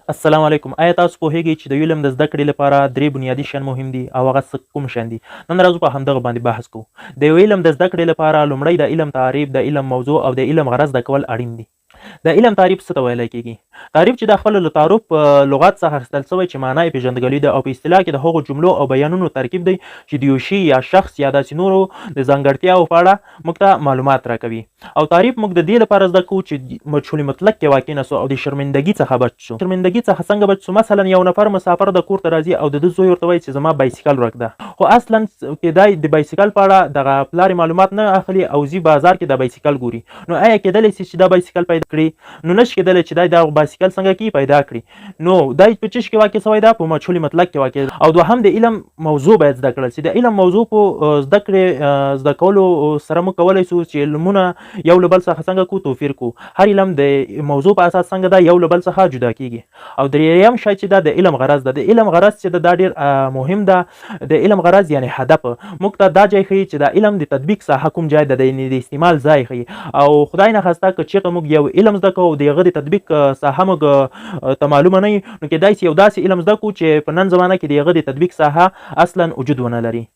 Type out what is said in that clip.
السلام علیکم. آیا تاسو پوهیږئ چې د علم د زده کړې لپاره درې بنیادي شیان مهم دي او هغه کوم شیان دي؟ نن ورځ په همدغه باندې بحث کوو. د یو علم د زده کړې لپاره لومړی د علم تعریف، د علم موضوع او د علم غرض زده کول اړین دي. د علم تعریف څه ته ویلی کېږي؟ تعریف چې د خپل له تعارف په لغت څخه اخیستل شوی چې معنا یې پیژندګلوي ده او په اصطلاح کې د هغو جملو او بیانونو ترکیب دی چې د یو شي یا شخص یا داسې نورو د ځانګړتیاوو په اړه موږ ته معلومات راکوي. او تعریف موږ د دې لپاره زده کوو چې مجهول مطلق کې واقع نه سو او د شرمندګي څخه بچ شو. شرمندګي څخه څنګه بچ سو؟ مثلا یو نفر مسافر د کور ته راځي او د ده زوی ورته وایي چې زما بایسکل ورک ده، خو اصلا کېدای د بایسکل په اړه دغه پلار معلومات نه اخلي او ځي بازار کې د بایسکل ګوري. نو آیا کېدلی سي چې دا بایسکل پیدا کړي؟ نو نشي کېدلی چې دا بایسکل څنګه کې پیدا کړي. نو دا په څه کې واقع شوی ده؟ په مجهول مطلق کې واقع ده. او دوهم د علم موضوع باید زده کړل شي. د علم موضوع په زده کړې زده کولو سره موږ کولی شو چې علمونه یو له بل څخه څنګه کو توپیر کو. هر علم د موضوع په اساس څنګه ده یو له بل څخه جدا کیږي. او دریم شی چې دا د علم غرض ده. د علم غرض چې دا ډېر مهم ده. د علم غرض یعنی هدف موږ ته دا ځای ښیي چې د علم د تطبیق ساحه کوم ځای ده، د استعمال ځای ښیي. او خدای نخواسته که چېرته موږ یو علم زده کوو د هغه د تطبیق ساحه موږ ته معلومه نه وي، نو کېدای سي یو داسې علم زده کړو چې په نن زمانه کې د هغه د تطبیق ساحه اصلا وجود ونه لري.